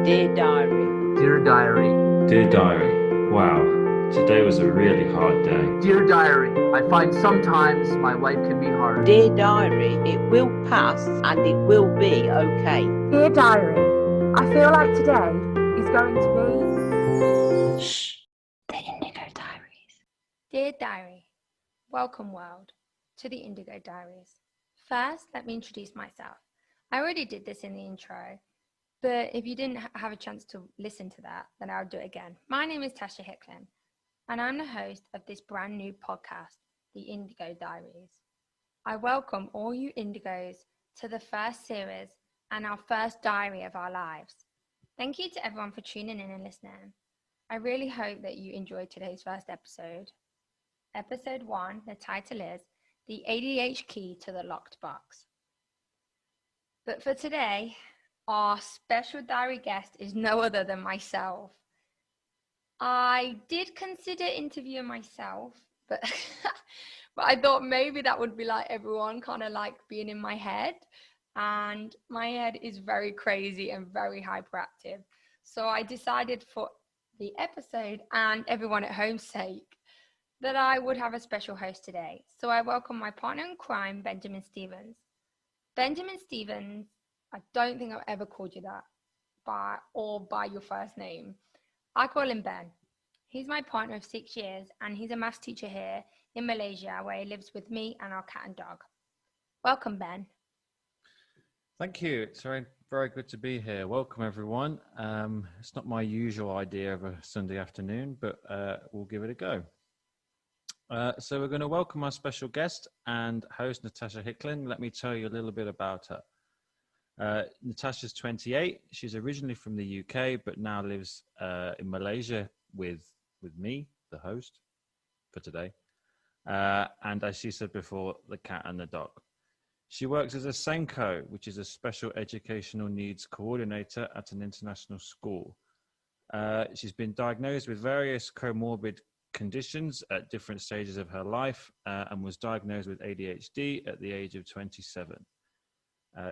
Dear Diary. Dear Diary. Dear Diary, wow, today was a really hard day. Dear Diary, I find sometimes my life can be hard. Dear Diary, it will pass and it will be okay. Dear Diary, I feel like today is going to be... Shh, the Indigo Diaries. Dear Diary, welcome world to the Indigo Diaries. First, let me introduce myself. I already did this in the intro, but if you didn't have a chance to listen to that, then I'll do it again. My name is Natasha Hickling, and I'm the host of this brand new podcast, the Indigo Diaries. I welcome all you Indigos to the first series and our first diary of our lives. Thank you to everyone for tuning in and listening. I really hope that you enjoyed today's first episode. Episode 1, the title is The ADHD Key to the Locked Box. But for today, our special diary guest is no other than myself. I did consider interviewing myself, but I thought maybe that would be like everyone, kind of like being in my head. And my head is very crazy and very hyperactive. So I decided for the episode and everyone at home's sake that I would have a special host today. So I welcome my partner in crime, Benjamin Stevens. Benjamin Stevens, I don't think I've ever called you that by your first name. I call him Ben. He's my partner of 6 years and he's a maths teacher here in Malaysia where he lives with me and our cat and dog. Welcome, Ben. Thank you. It's very, very good to be here. Welcome, everyone. It's not my usual idea of a Sunday afternoon, but we'll give it a go. So we're going to welcome our special guest and host, Natasha Hickling. Let me tell you a little bit about her. Natasha's 28. She's originally from the UK, but now lives in Malaysia with me, the host for today. And as she said before, the cat and the dog. She works as a SENCO, which is a Special Educational Needs Co-Ordinator at an international school. She's been diagnosed with various comorbid conditions at different stages of her life and was diagnosed with ADHD at the age of 27.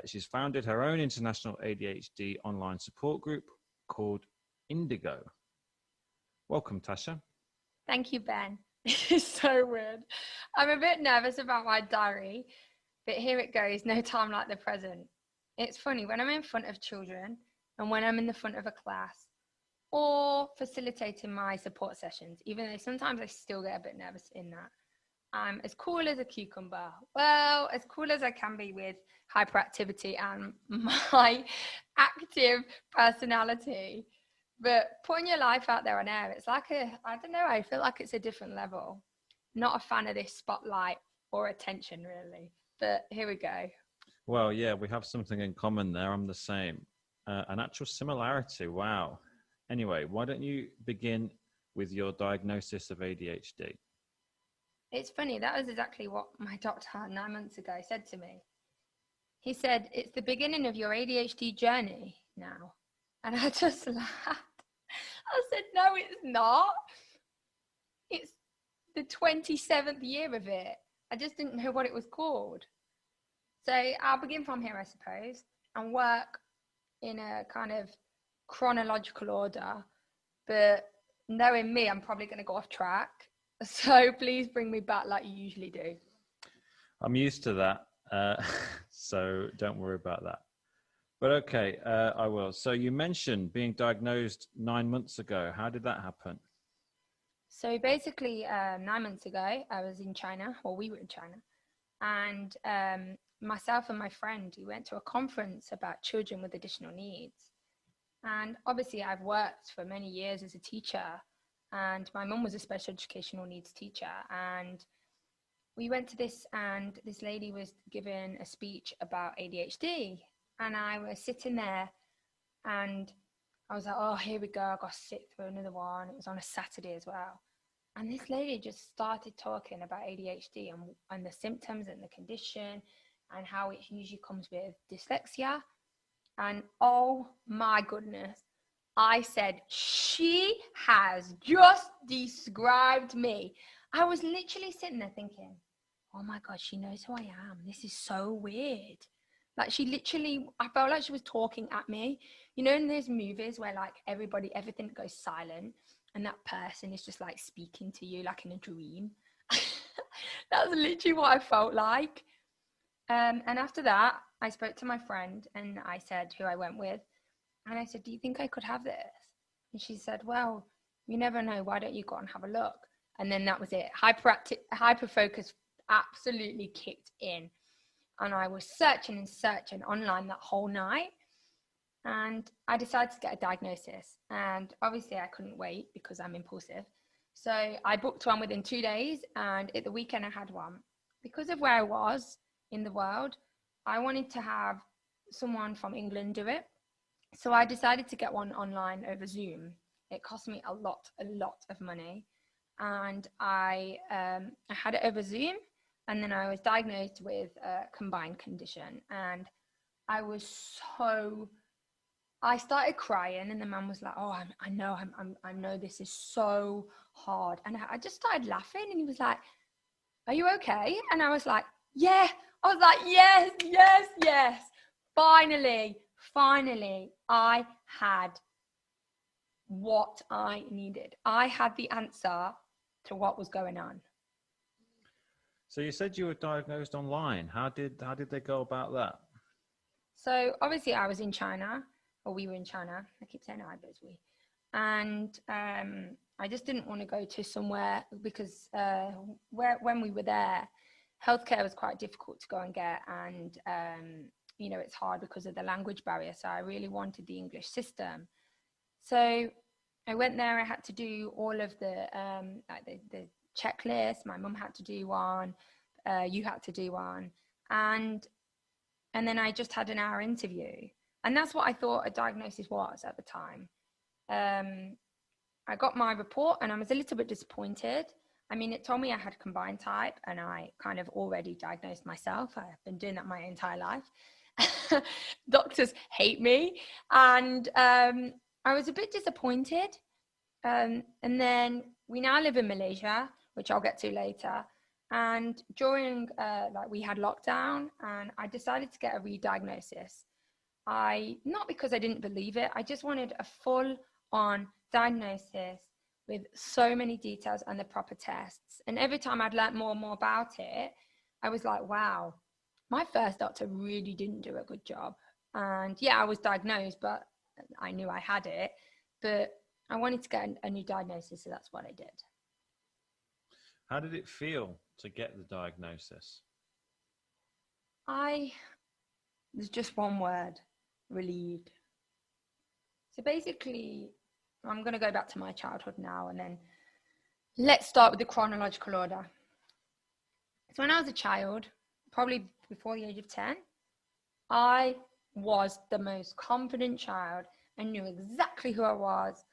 She's founded her own international ADHD online support group called Indigo. Welcome, Tasha. Thank you, Ben. It's so weird. I'm a bit nervous about my diary, but here it goes, no time like the present. It's funny, when I'm in front of children and when I'm in the front of a class or facilitating my support sessions, even though sometimes I still get a bit nervous in that, I'm as cool as a cucumber. Well, as cool as I can be with hyperactivity and my active personality. But putting your life out there on air, it's like I don't know, I feel like it's a different level. Not a fan of this spotlight or attention, really. But here we go. Well, yeah, we have something in common there. I'm the same. An actual similarity. Wow. Anyway, why don't you begin with your diagnosis of ADHD? It's funny, that was exactly what my doctor 9 months ago said to me. He said, it's the beginning of your ADHD journey now. And I just laughed. I said, no, it's not. It's the 27th year of it. I just didn't know what it was called. So I'll begin from here, I suppose, and work in a kind of chronological order. But knowing me, I'm probably going to go off track. So please bring me back like you usually do. I'm used to that, so don't worry about that. But okay, I will. So you mentioned being diagnosed 9 months ago. How did that happen? So basically, 9 months ago, I was in China, or we were in China, and myself and my friend, we went to a conference about children with additional needs. And obviously, I've worked for many years as a teacher, and my mum was a special educational needs teacher. And we went to this, and this lady was giving a speech about ADHD. And I was sitting there, and I was like, oh, here we go. I got to sit through another one. It was on a Saturday as well. And this lady just started talking about ADHD and the symptoms and the condition and how it usually comes with dyslexia. And oh my goodness, I said, she has just described me. I was literally sitting there thinking, oh my God, she knows who I am. This is so weird. Like she literally, I felt like she was talking at me. You know, in those movies where like everything goes silent and that person is just like speaking to you like in a dream. That's literally what I felt like. And after that, I spoke to my friend and I said, who I went with, and I said, do you think I could have this? And she said, well, you never know. Why don't you go and have a look? And then that was it. Hyperfocus absolutely kicked in. And I was searching and searching online that whole night. And I decided to get a diagnosis. And obviously I couldn't wait because I'm impulsive. So I booked one within 2 days. And at the weekend I had one. Because of where I was in the world, I wanted to have someone from England do it. So I decided to get one online over Zoom. It cost me a lot of money. And I had it over Zoom. And then I was diagnosed with a combined condition. And I started crying, and the man was like, oh, I know this is so hard. And I just started laughing, and he was like, are you okay? And I was like, yeah. I was like, yes. Finally, I had what I needed. I had the answer to what was going on. So you said you were diagnosed online. How did they go about that? So obviously I was in China, or we were in China. I keep saying I, but it's we. And I just didn't want to go to somewhere because when we were there, healthcare was quite difficult to go and get. And, you know, it's hard because of the language barrier. So I really wanted the English system. So I went there. I had to do all of the checklist. My mum had to do one. You had to do one. And then I just had an hour interview. And that's what I thought a diagnosis was at the time. I got my report and I was a little bit disappointed. I mean, it told me I had combined type, and I kind of already diagnosed myself. I've been doing that my entire life. Doctors hate me. And I was a bit disappointed. And then we now live in Malaysia, which I'll get to later. And during, we had lockdown, and I decided to get a re-diagnosis. Not because I didn't believe it, I just wanted a full-on diagnosis with so many details and the proper tests. And every time I'd learned more and more about it, I was like, wow, my first doctor really didn't do a good job. And yeah, I was diagnosed, but I knew I had it. But I wanted to get a new diagnosis, so that's what I did. How did it feel to get the diagnosis? There's just one word: relieved. So basically, I'm going to go back to my childhood now, and then let's start with the chronological order. So when I was a child, probably before the age of 10, I was the most confident child and knew exactly who I was.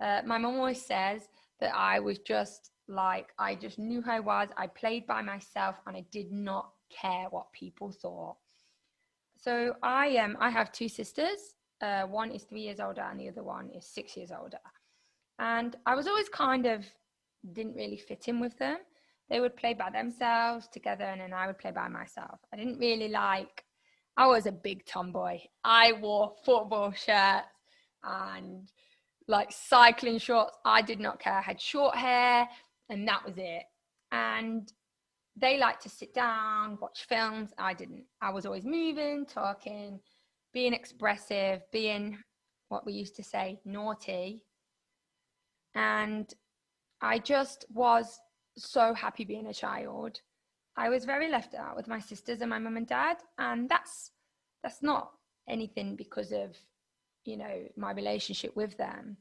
My mum always says that I was just like, I just knew who I was. I played by myself and I did not care what people thought. So I have two sisters. One is 3 years older and the other one is 6 years older. And I was always didn't really fit in with them. They would play by themselves together, and then I would play by myself. I didn't really I was a big tomboy. I wore football shirts and cycling shorts. I did not care. I had short hair, and that was it. And they liked to sit down, watch films. I didn't. I was always moving, talking, being expressive, being what we used to say, naughty. And I just was so happy being a child. I was very left out with my sisters and my mum and dad. And that's not anything because of, my relationship with them.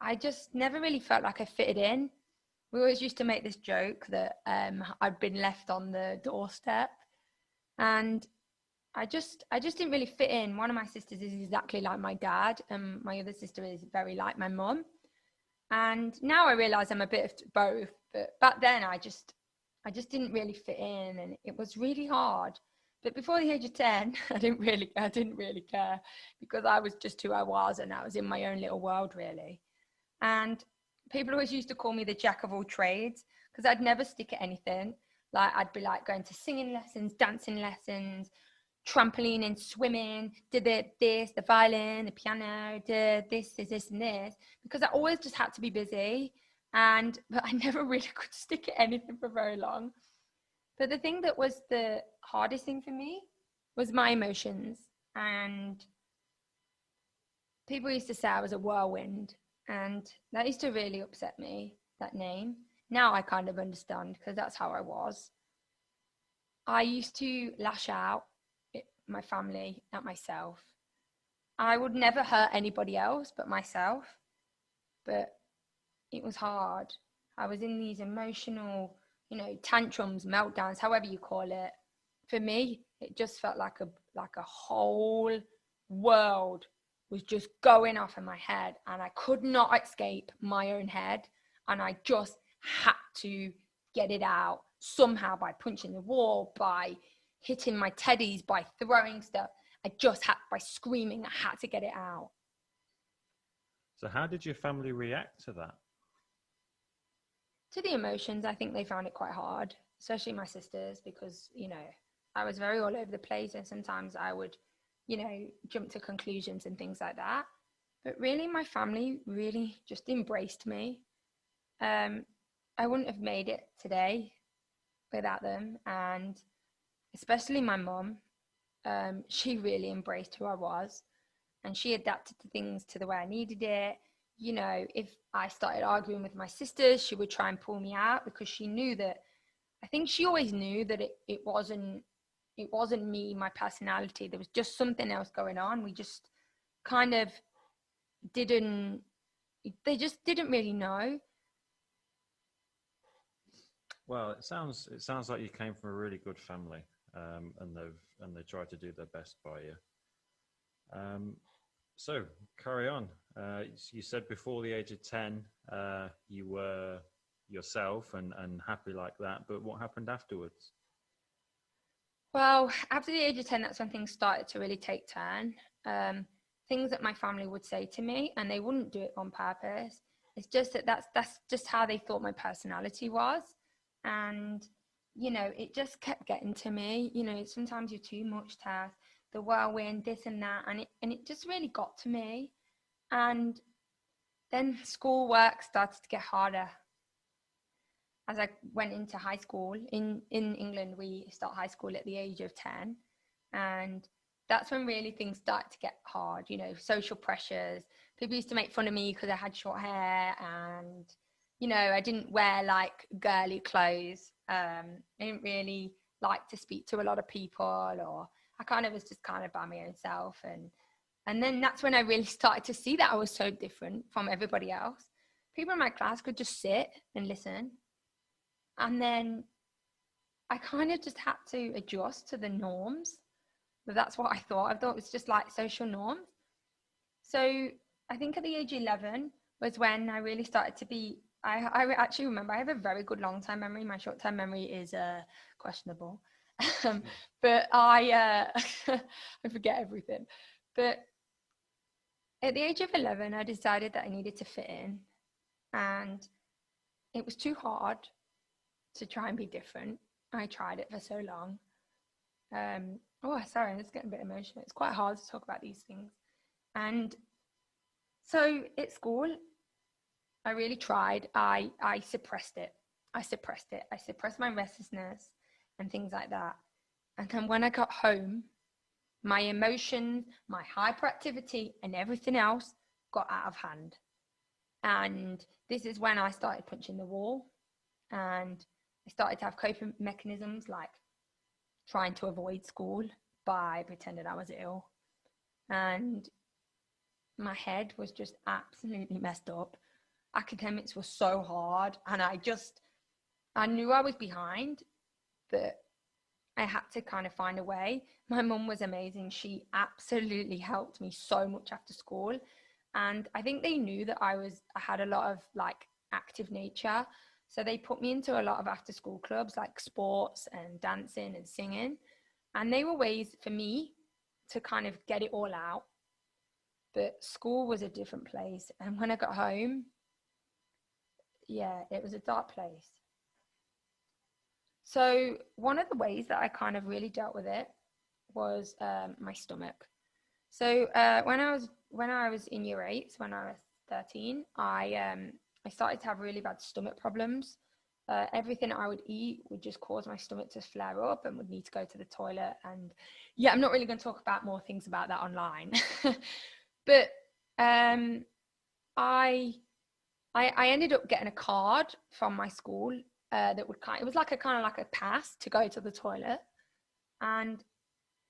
I just never really felt like I fitted in. We always used to make this joke that I'd been left on the doorstep, and I just didn't really fit in. One of my sisters is exactly like my dad, and my other sister is very like my mum. And now I realize I'm a bit of both, but back then I just didn't really fit in, and it was really hard. But before the age of 10, I didn't really care, because I was just who I was, and I was in my own little world, really. And people always used to call me the jack of all trades, because I'd never stick at anything. I'd be going to singing lessons, dancing lessons, trampoline and swimming, did the violin, the piano, did this and this, because I always just had to be busy, but I never really could stick at anything for very long. But the thing that was the hardest thing for me was my emotions. And people used to say I was a whirlwind, and that used to really upset me, that name. Now I kind of understand, because that's how I was. I used to lash out at my family, at myself. I would never hurt anybody else but myself, but it was hard. I was in these emotional, tantrums, meltdowns, however you call it. For me, it just felt like a whole world was just going off in my head, and I could not escape my own head, and I just had to get it out somehow, by punching the wall, by hitting my teddies, by throwing stuff. By screaming, I had to get it out. So how did your family react to that? To the emotions, I think they found it quite hard, especially my sisters, because, I was very all over the place, and sometimes I would, jump to conclusions and things like that. But really, my family really just embraced me. I wouldn't have made it today without them, and especially my mum. She really embraced who I was, and she adapted to things to the way I needed it. If I started arguing with my sisters, she would try and pull me out, because she knew that, I think she always knew that it wasn't me, my personality. There was just something else going on. We just kind of they just didn't really know. Well, it sounds like you came from a really good family, and they tried to do their best by you. So carry on. You said before the age of 10, you were yourself and happy like that, but what happened afterwards? Well, after the age of 10, that's when things started to really take turn. Things that my family would say to me, and they wouldn't do it on purpose. It's just that's just how they thought my personality was. And, it just kept getting to me. Sometimes you're too much task, the whirlwind, this and that. And it just really got to me. And then schoolwork started to get harder. As I went into high school, in England, we start high school at the age of 10. And that's when really things started to get hard, social pressures. People used to make fun of me because I had short hair, and, I didn't wear like girly clothes. I didn't really like to speak to a lot of people, or I kind of was just kind of by my own self. And then that's when I really started to see that I was so different from everybody else. People in my class could just sit and listen. And then I kind of just had to adjust to the norms. But that's what I thought. I thought it was just like social norms. So I think at the age of 11 was when I really started to be, I actually remember, I have a very good long-term memory. My short-term memory is questionable. But I forget everything. But at the age of 11, I decided that I needed to fit in. And it was too hard to try and be different. I tried it for so long. Sorry, I'm just getting a bit emotional. It's quite hard to talk about these things. And so at school, I really tried. I suppressed it. I suppressed my restlessness and things like that. And then when I got home, my emotions, my hyperactivity, and everything else got out of hand. And this is when I started punching the wall, and I started to have coping mechanisms like trying to avoid school by pretending I was ill. And my head was just absolutely messed up. Academics were so hard, and I knew I was behind, but I had to kind of find a way. My mum was amazing. She absolutely helped me so much after school. And I think they knew that I had a lot of like active nature. So they put me into a lot of after school clubs like sports and dancing and singing. And they were ways for me to kind of get it all out. But school was a different place. And when I got home, it was a dark place. So one of the ways that I kind of really dealt with it was my stomach. So when I was in year 8, when I was 13, I started to have really bad stomach problems. Everything I would eat would just cause my stomach to flare up and would need to go to the toilet. And yeah, I'm not really going to talk about more things about that online. But I ended up getting a card from my school that would it was like a kind of like a pass to go to the toilet. And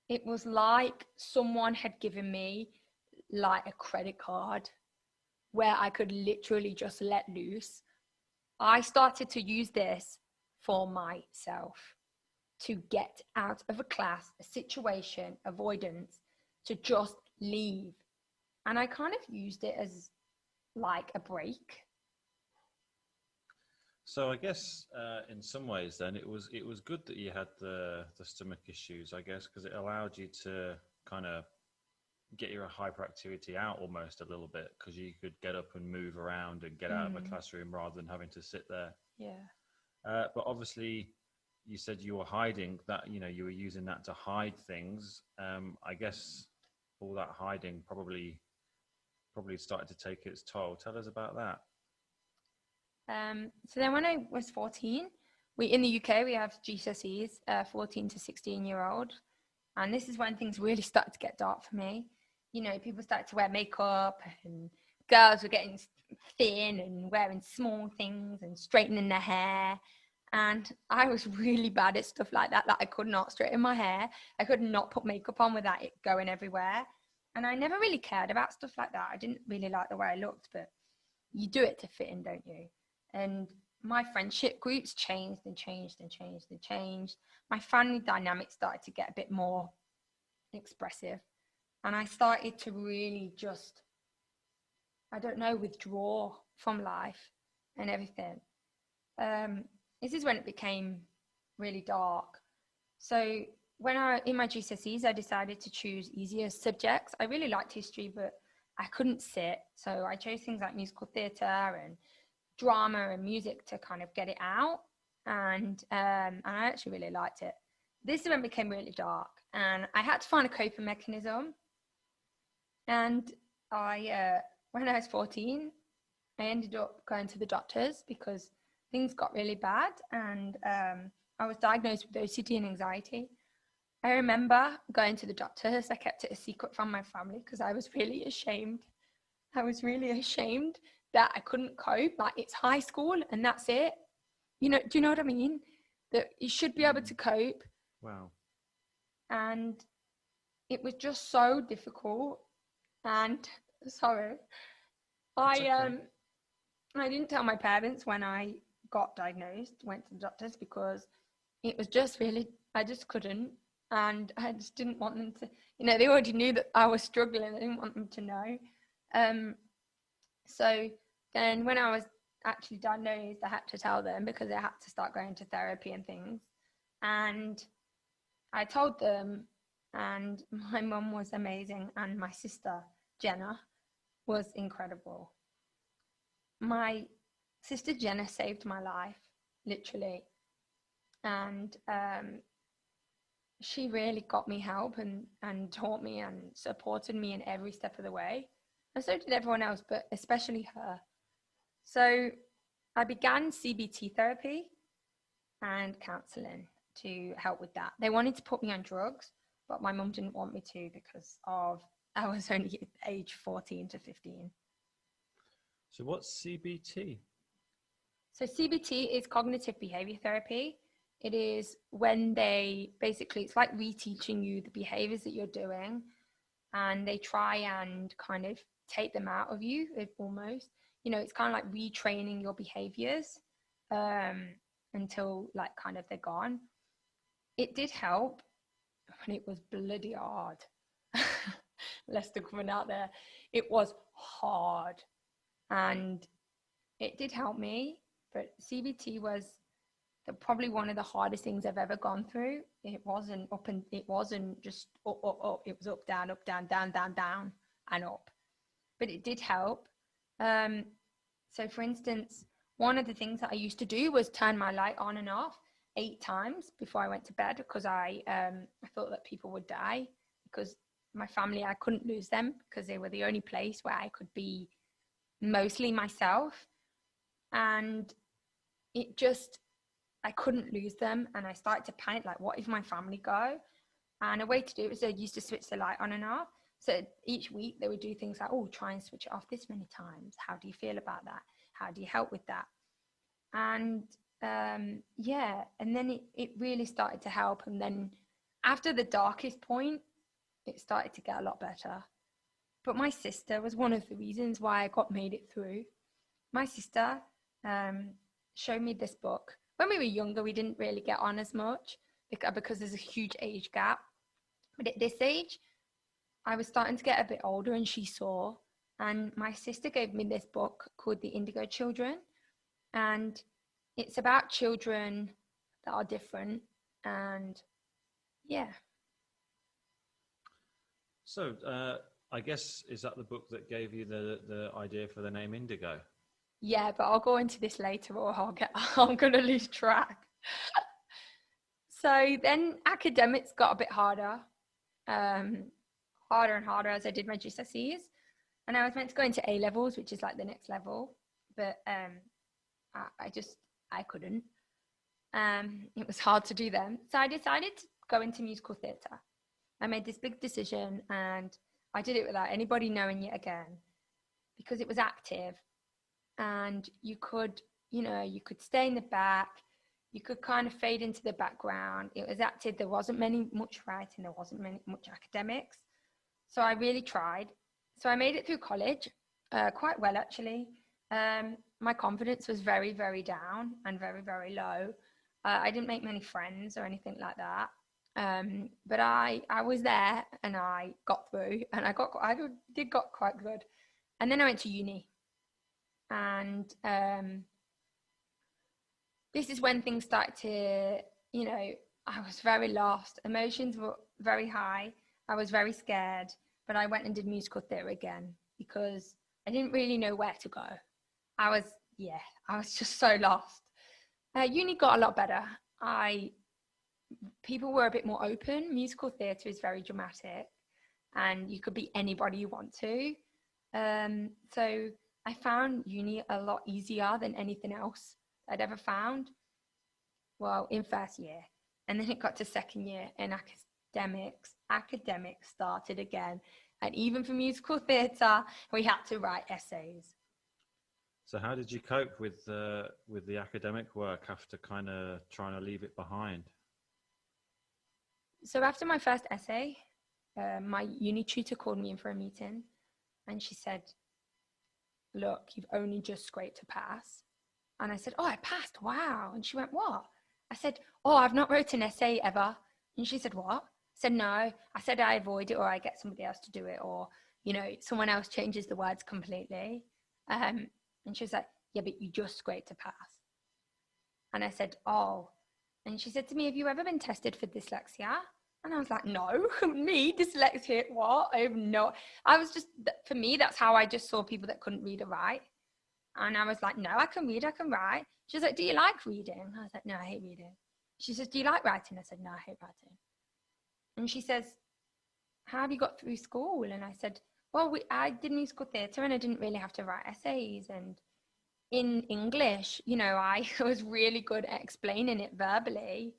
it was like someone had given me like a credit card where I could literally just let loose. I started to use this for myself, to get out of a class, a situation, avoidance, to just leave. And I kind of used it as like a break. So I guess in some ways then it was good that you had the stomach issues, I guess, because it allowed you to kind of get your hyperactivity out almost a little bit, because you could get up and move around and get out of a classroom rather than having to sit there. Yeah. But obviously you said you were hiding that, you were using that to hide things. I guess all that hiding probably started to take its toll. Tell us about that. So then when I was 14, in the UK, we have GCSEs, 14 to 16-year-old. And this is when things really started to get dark for me. People started to wear makeup, and girls were getting thin and wearing small things and straightening their hair. And I was really bad at stuff like that I could not straighten my hair. I could not put makeup on without it going everywhere. And I never really cared about stuff like that. I didn't really like the way I looked, but you do it to fit in, don't you? And my friendship groups changed and changed and changed and changed. My family dynamics started to get a bit more expressive. And I started to really just, withdraw from life and everything. This is when it became really dark. So in my GCSEs, I decided to choose easier subjects. I really liked history, but I couldn't sit. So I chose things like musical theatre and drama and music to kind of get it out. And I actually really liked it. This is when it became really dark, and I had to find a coping mechanism. And when I was 14, I ended up going to the doctors because things got really bad, and I was diagnosed with OCD and anxiety. I remember going to the doctors. I kept it a secret from my family because I was really ashamed. I was really ashamed that I couldn't cope. Like, it's high school and that's it. Do you know what I mean? That you should be able to cope. Wow. And it was just so difficult. And sorry, I didn't tell my parents when I got diagnosed, went to the doctors, because it was just really, I just couldn't. And I just didn't want them to, they already knew that I was struggling. I didn't want them to know. So then when I was actually diagnosed, I had to tell them because I had to start going to therapy and things. And I told them, and my mum was amazing, and my sister, Jenna, was incredible. My sister Jenna saved my life, literally. And she really got me help and taught me and supported me in every step of the way. And so did everyone else, but especially her. So I began Cbt Therapy and counselling to help with that. They wanted to put me on drugs, but my mum didn't want me to because I was only age 14 to 15. So what's CBT? So CBT is cognitive behavior therapy. It is when it's like reteaching you the behaviors that you're doing, and they try and kind of take them out of you almost. It's kind of like retraining your behaviors until like kind of they're gone. It did help, but it was bloody hard. Lester coming out there. It was hard, and it did help me, but CBT was probably one of the hardest things I've ever gone through. It wasn't just up. It was up, down, down, down, and up. But it did help. So for instance, one of the things that I used to do was turn my light on and off. 8 times before I went to bed, because I thought that people would die, because my family, I couldn't lose them because they were the only place where I could be mostly myself. And it just, I couldn't lose them. And I started to panic, like, what if my family go? And a way to do it was I used to switch the light on and off. So each week they would do things like, oh, try and switch it off this many times. How do you feel about that? How do you help with that? And yeah, and then it really started to help. And then after the darkest point, it started to get a lot better. But my sister was one of the reasons why I made it through. My sister showed me this book. When we were younger, we didn't really get on as much because there's a huge age gap. But at this age, I was starting to get a bit older, and she saw. And my sister gave me this book called The Indigo Children. And it's about children that are different. And yeah. So I guess, is that the book that gave you the idea for the name Indigo? Yeah, but I'll go into this later, or I'm going to lose track. So then academics got a bit harder and harder as I did my GCSEs. And I was meant to go into A-levels, which is like the next level. But I couldn't. It was hard to do them. So I decided to go into musical theatre. I made this big decision, and I did it without anybody knowing it again, because it was active. And you could stay in the back, you could kind of fade into the background. It was active. There wasn't much writing, there wasn't much academics. So I really tried. So I made it through college, quite well actually. My confidence was very, very down and very, very low. I didn't make many friends or anything like that. But I was there, and I got through, and I did quite good. And then I went to uni. And this is when things started to, I was very lost. Emotions were very high. I was very scared, but I went and did musical theatre again because I didn't really know where to go. I was just so lost. Uni got a lot better. People were a bit more open. Musical theatre is very dramatic, and you could be anybody you want to. So I found uni a lot easier than anything else I'd ever found. Well, in first year. And then it got to second year, and academics started again. And even for musical theatre, we had to write essays. So how did you cope with the academic work after kind of trying to leave it behind? So after my first essay, my uni tutor called me in for a meeting, and she said, look, you've only just scraped to pass. And I said, oh, I passed, wow. And she went, what? I said, oh, I've not wrote an essay ever. And she said, what? I said, no. I said, I avoid it, or I get somebody else to do it, or, someone else changes the words completely. And she was like, yeah, but you just scraped to pass. And I said, oh. And she said to me, have you ever been tested for dyslexia? And I was like, no, me, dyslexia, what? For me, that's how I just saw people that couldn't read or write. And I was like, no, I can read, I can write. She was like, do you like reading? I was like, no, I hate reading. She says, do you like writing? I said, no, I hate writing. And she says, how have you got through school? And I said, well, I did musical theatre, and I didn't really have to write essays. And in English, I was really good at explaining it verbally.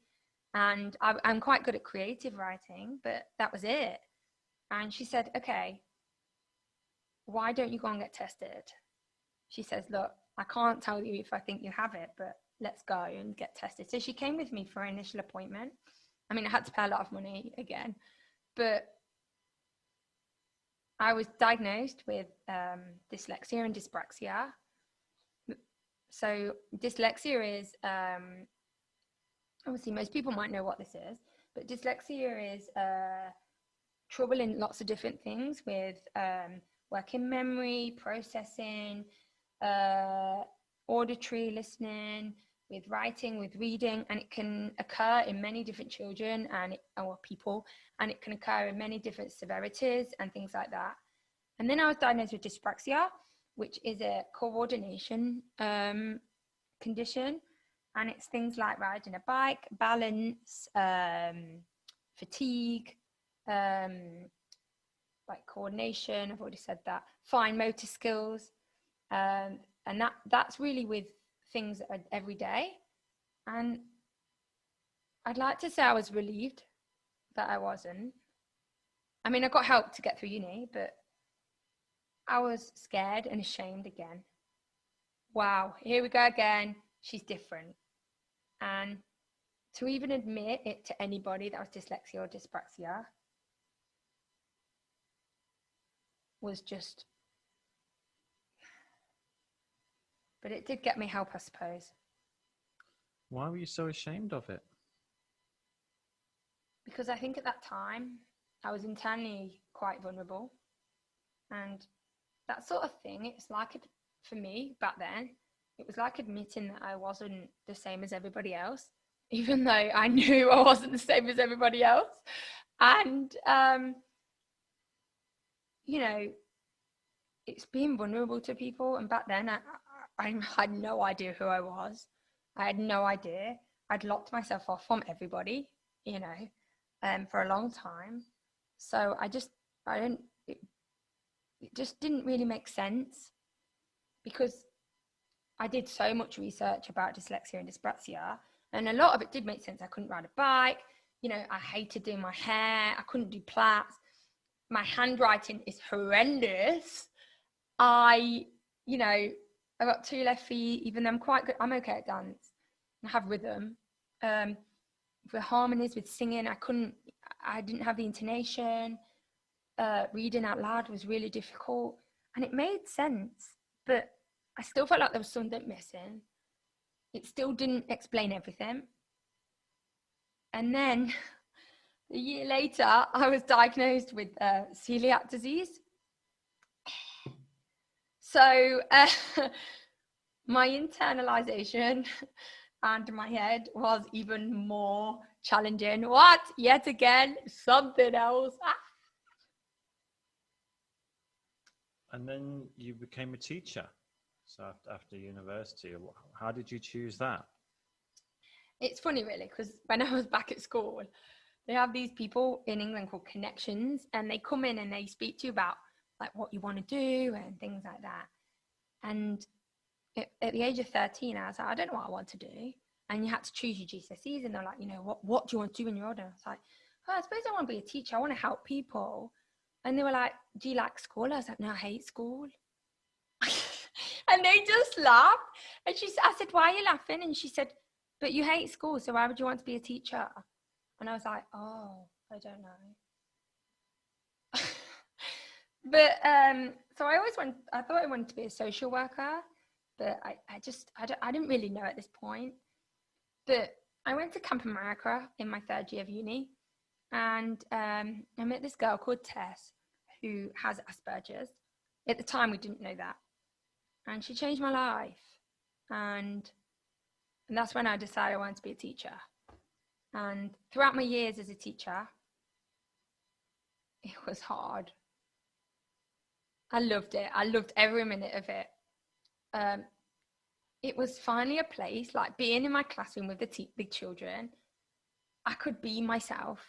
And I'm quite good at creative writing, but that was it. And she said, okay, why don't you go and get tested? She says, look, I can't tell you if I think you have it, but let's go and get tested. So she came with me for an initial appointment. I mean, I had to pay a lot of money again, but I was diagnosed with dyslexia and dyspraxia. So dyslexia is, obviously most people might know what this is, but dyslexia is trouble in lots of different things with working memory, processing, auditory listening, with writing, with reading, and it can occur in many different children or people, and it can occur in many different severities and things like that. And then I was diagnosed with dyspraxia, which is a coordination condition. And it's things like riding a bike, balance, fatigue, like coordination, I've already said that, fine motor skills. And that's really with things that are every day. And I'd like to say I was relieved that I wasn't. I mean, I got help to get through uni, but I was scared and ashamed again. Wow, here we go again. She's different. And to even admit it to anybody that was dyslexia or dyspraxia was just, but it did get me help, I suppose. Why were you so ashamed of it? Because I think at that time I was internally quite vulnerable, and that sort of thing, it's like, for me back then, it was like admitting that I wasn't the same as everybody else, even though I knew I wasn't the same as everybody else. And you know, it's being vulnerable to people. And back then I had no idea who I was. I had no idea. I'd locked myself off from everybody, you know, for a long time. So it just didn't really make sense, because I did so much research about dyslexia and dyspraxia, and a lot of it did make sense. I couldn't ride a bike, you know, I hated doing my hair, I couldn't do plaits, my handwriting is horrendous. I got 2 left feet, even though I'm quite good, I'm okay at dance, I have rhythm. For harmonies, with singing, I didn't have the intonation. Reading out loud was really difficult, and it made sense, but I still felt like there was something missing. It still didn't explain everything. And then a year later, I was diagnosed with celiac disease. So my internalization and my head was even more challenging. What? Yet again, something else. And then you became a teacher. So after university, how did you choose that? It's funny, really, because when I was back at school, they have these people in England called connections, and they come in and they speak to you about like what you want to do and things like that. And at the age of 13, I was like, I don't know what I want to do. And you had to choose your GCSEs, and they're like, you know, what do you want to do when you're older? I was like, oh, I suppose I want to be a teacher. I want to help people. And they were like, do you like school? I was like, no, I hate school. And they just laughed. And I said, why are you laughing? And she said, but you hate school, so why would you want to be a teacher? And I was like, oh, I don't know. But so I thought I wanted to be a social worker, but I didn't really know at this point. But I went to Camp America in my 3rd year of uni, and I met this girl called Tess who has Asperger's. At the time, we didn't know that. And she changed my life. And that's when I decided I wanted to be a teacher. And throughout my years as a teacher, it was hard. I loved it. I loved every minute of it. It was finally a place, like being in my classroom with the children, I could be myself.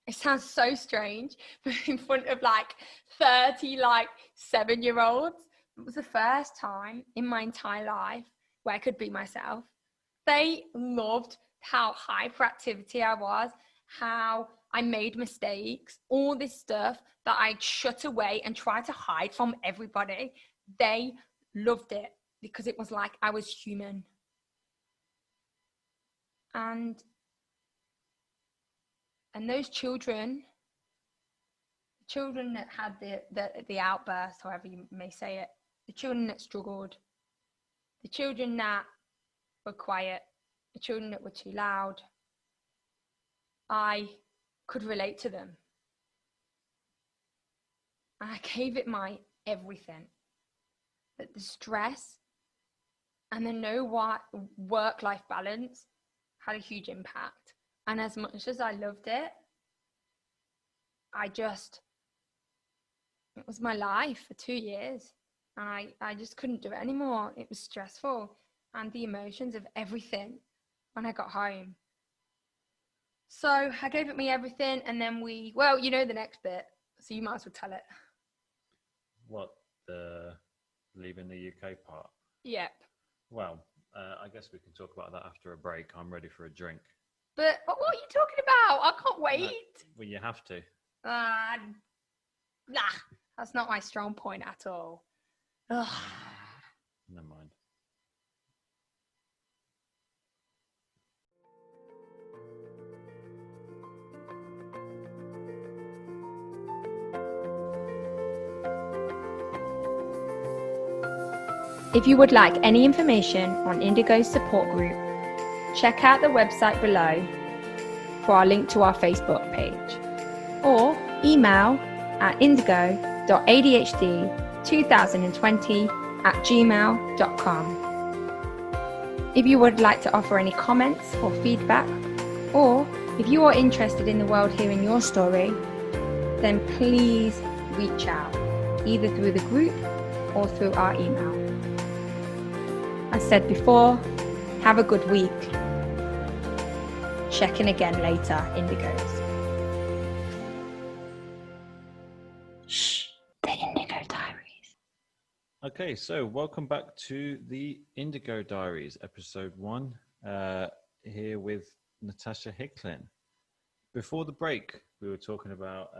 It sounds so strange, but in front of like 30 like 7-year-olds. It was the first time in my entire life where I could be myself. They loved how hyperactivity I was, how I made mistakes, all this stuff that I'd shut away and tried to hide from everybody. They loved it because it was like I was human. And those children that had the outburst, however you may say it, the children that struggled, the children that were quiet, the children that were too loud, I could relate to them. And I gave it my everything. But the stress and the no work-life balance had a huge impact. And as much as I loved it, it was my life for 2 years. I just couldn't do it anymore. It was stressful. And the emotions of everything when I got home. So I gave it me everything, and then well, you know the next bit, so you might as well tell it. What, the leaving the UK part? Yep. Well, I guess we can talk about that after a break. I'm ready for a drink. But what are you talking about? I can't wait. No, well, you have to. Nah, that's not my strong point at all. Ugh. Never mind. If you would like any information on Indigo's support group, check out the website below for our link to our Facebook page, or email at indigo.adhd2020@gmail.com. If you would like to offer any comments or feedback, or if you are interested in the world hearing your story, then please reach out, either through the group or through our email. As said before, have a good week. Check in again later, Indigos. Shh, the Indigo Diaries. Okay, so welcome back to the Indigo Diaries, episode 1, here with Natasha Hickling. Before the break, we were talking about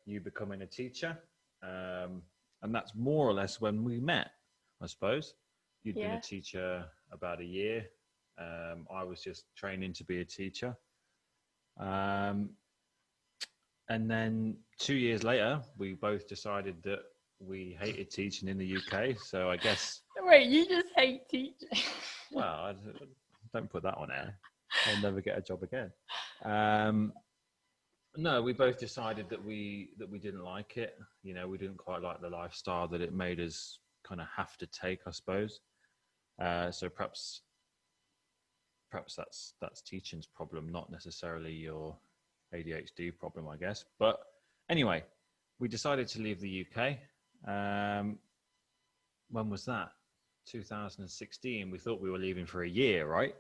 you becoming a teacher, and that's more or less when we met, I suppose. You'd been a teacher about a year. I was just training to be a teacher. And then 2 years later, we both decided that we hated teaching in the UK. So I guess... Wait, you just hate teaching? Well, don't put that on air. I'll never get a job again. No, we both decided that we didn't like it. You know, we didn't quite like the lifestyle that it made us kind of have to take, I suppose. So perhaps that's teaching's problem, not necessarily your ADHD problem, I guess. But anyway, we decided to leave the UK. When was that? 2016. We thought we were leaving for a year, right?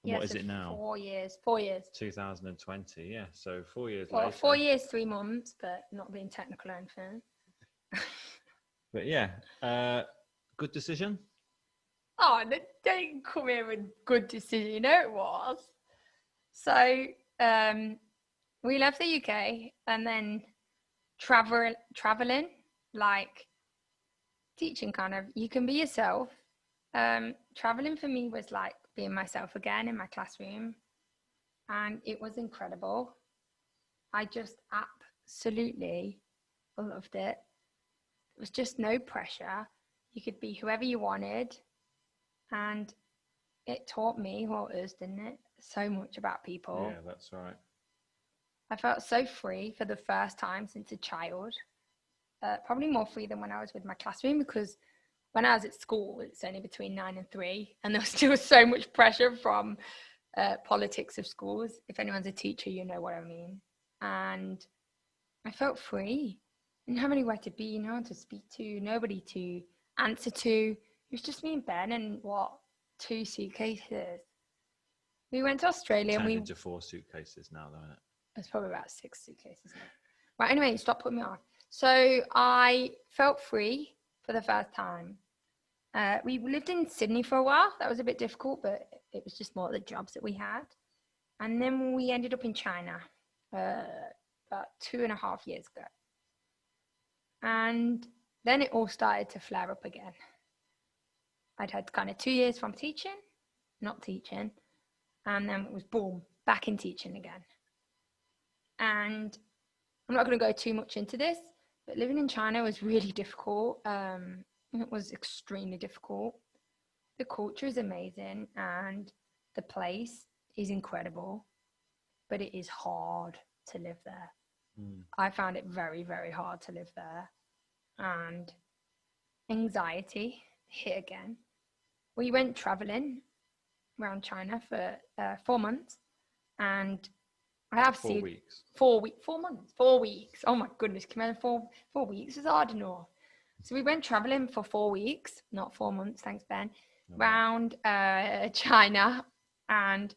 And Yes, what is it now? 4 years. 4 years. 2020, yeah. So 4 years Well, later. 4 years, 3 months, but not being technical or anything. But yeah, good decision. Oh, don't come here with good decision. You know it was. So we left the UK and then traveling, like teaching kind of. You can be yourself. Traveling for me was like being myself again in my classroom. And it was incredible. I just absolutely loved it. It was just no pressure. You could be whoever you wanted. And it taught me, well, us, didn't it? So much about people. Yeah, that's right. I felt so free for the first time since a child. Probably more free than when I was with my classroom, because when I was at school, it's only between 9 and 3. And there was still so much pressure from politics of schools. If anyone's a teacher, you know what I mean. And I felt free. I didn't have anywhere to be, no one to speak to, nobody to answer to. It was just me and Ben and 2 suitcases. We went to Australia and we into 4 suitcases now, though, isn't it? It's probably about 6 suitcases now. Right, anyway, stop putting me on. So I felt free for the first time. We lived in Sydney for a while. That was a bit difficult, but it was just more the jobs that we had. And then we ended up in China about 2.5 years ago. And then it all started to flare up again. I'd had kind of 2 years from teaching, not teaching, and then it was boom, back in teaching again. And I'm not going to go too much into this, but living in China was really difficult. It was extremely difficult. The culture is amazing and the place is incredible, but it is hard to live there. I found it very, very hard to live there. And anxiety hit again. We went traveling around China for 4 months, and I have 4 weeks. 4 months, 4 weeks. Oh my goodness, come on, 4 weeks is hard enough. So we went traveling for 4 weeks, not 4 months, thanks Ben, around China, and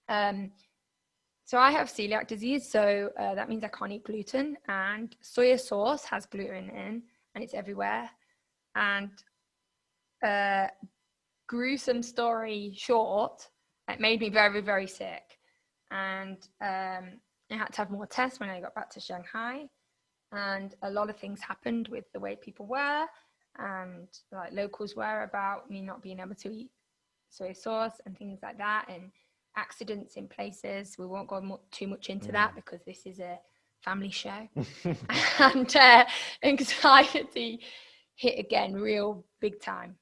So I have celiac disease, so that means I can't eat gluten, and soya sauce has gluten in, and it's everywhere. And gruesome story short, it made me very, very sick. And I had to have more tests when I got back to Shanghai. And a lot of things happened with the way people were, and like locals were, about me not being able to eat soy sauce and things like that, and accidents in places. We won't go too much into that because this is a family show. And anxiety hit again real big time.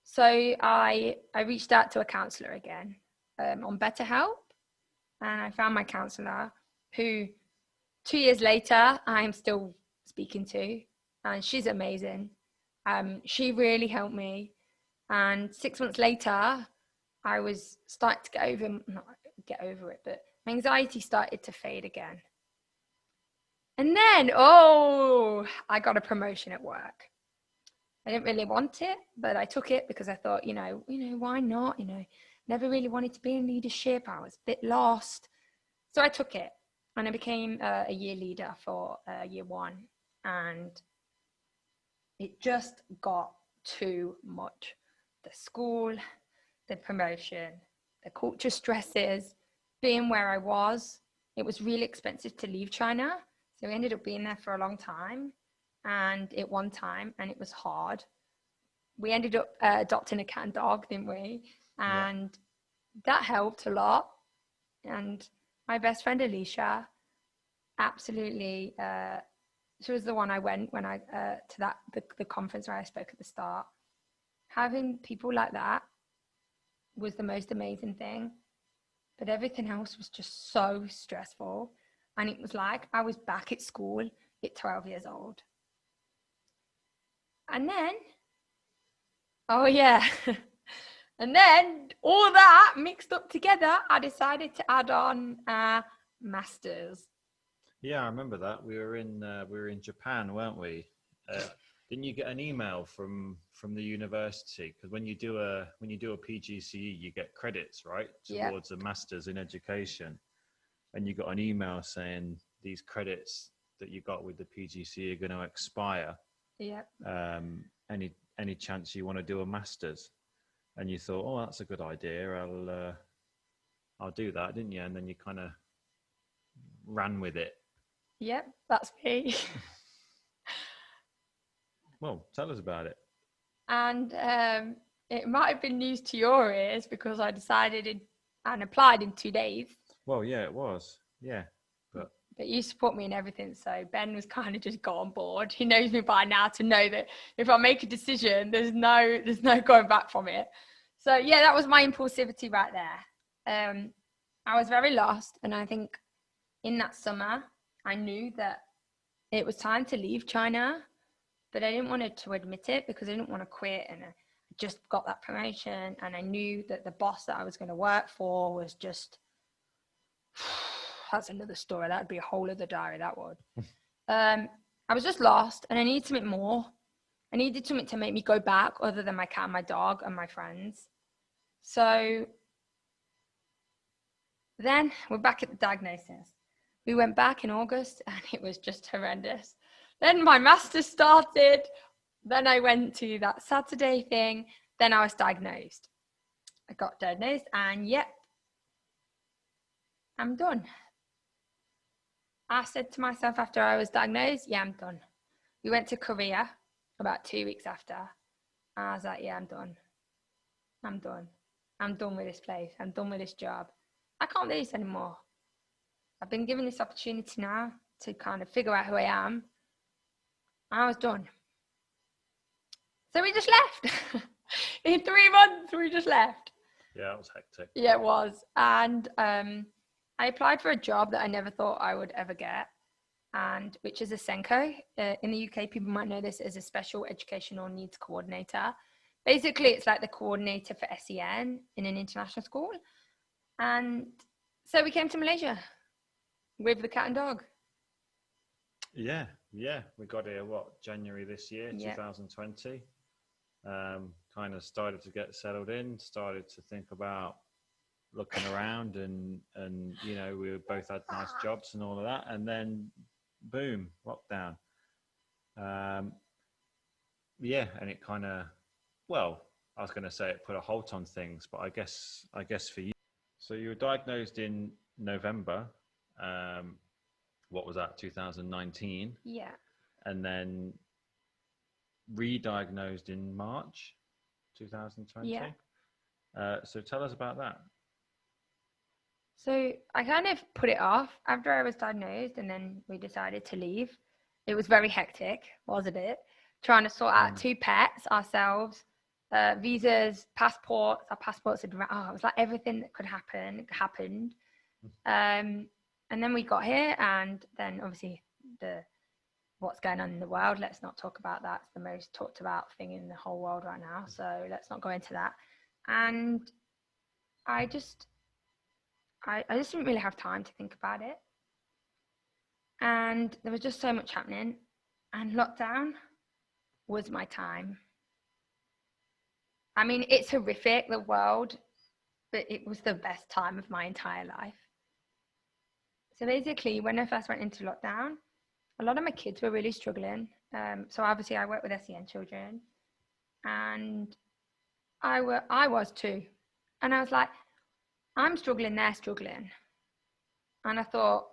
So I reached out to a counsellor again on BetterHelp, and I found my counsellor, who 2 years later I'm still speaking to, and she's amazing. She really helped me, and 6 months later I was starting to not get over it, but my anxiety started to fade again. And then, I got a promotion at work. I didn't really want it, but I took it because I thought, why not? Never really wanted to be in leadership. I was a bit lost. So I took it, and I became a year leader for year one. And it just got too much. The school, the promotion, the culture stresses, being where I was. It was really expensive to leave China. So we ended up being there for a long time, and it was hard. We ended up adopting a cat and dog, didn't we? And that helped a lot. And my best friend Alicia, absolutely, she was the one I went when I to the conference where I spoke at the start. Having people like that was the most amazing thing, but everything else was just so stressful. And it was like I was back at school at 12 years old. And then, and then all that mixed up together, I decided to add on a master's. Yeah, I remember that. We were in Japan, weren't we? Didn't you get an email from the university? Because when you do a PGCE, you get credits, right, towards a master's in education. And you got an email saying these credits that you got with the PGCE are going to expire. Yeah. Any chance you want to do a master's? And you thought, oh, that's a good idea. I'll do that, didn't you? And then you kind of ran with it. Yep, that's me. Well, tell us about it. And it might have been news to your ears because I decided and applied in 2 days. Well, yeah, it was. Yeah. But you support me in everything. So Ben was kind of just got on board. He knows me by now to know that if I make a decision, there's no going back from it. So yeah, that was my impulsivity right there. I was very lost. And I think in that summer, I knew that it was time to leave China, but I didn't want to admit it because I didn't want to quit. And I just got that promotion, and I knew that the boss that I was going to work for was just, that's another story. That'd be a whole other diary, that would. I was just lost, and I needed something more. I needed something to make me go back other than my cat and my dog and my friends. So then we're back at the diagnosis. We went back in August, and it was just horrendous. Then my master's started. Then I went to that Saturday thing. Then I was diagnosed. I got diagnosed, and yep, I'm done. I said to myself after I was diagnosed, yeah, I'm done. We went to Korea about 2 weeks after. And I was like, yeah, I'm done. I'm done. I'm done with this place. I'm done with this job. I can't do this anymore. I've been given this opportunity now to kind of figure out who I am. I was done. So we just left. In 3 months, we just left. Yeah, it was hectic. Yeah, it was. And I applied for a job that I never thought I would ever get, and which is a SENCO. In the UK, people might know this as a Special Educational Needs Co-Ordinator. Basically, it's like the coordinator for SEN in an international school. And so we came to Malaysia with the cat and dog. Yeah. We got here, January this year, 2020. Kind of started to get settled in, started to think about looking around and you know, we both had nice jobs and all of that, and then boom, lockdown. Yeah, and it kind of, well, I was going to say it put a halt on things, but I guess for you. So you were diagnosed in November. What was that? 2019. Yeah. And then re-diagnosed in March 2020. Yeah. So tell us about that. So I kind of put it off after I was diagnosed, and then we decided to leave. It was very hectic, wasn't it? Trying to sort out 2 pets ourselves, visas, passports. Our passports had, it was like everything that could happen happened. And then we got here, and then obviously what's going on in the world. Let's not talk about that. It's the most talked about thing in the whole world right now. So let's not go into that. And I just didn't really have time to think about it. And there was just so much happening. And lockdown was my time. I mean, it's horrific, the world, but it was the best time of my entire life. So basically, when I first went into lockdown, a lot of my kids were really struggling. So obviously I work with SEN children, and I was too. And I was like, I'm struggling, they're struggling. And I thought,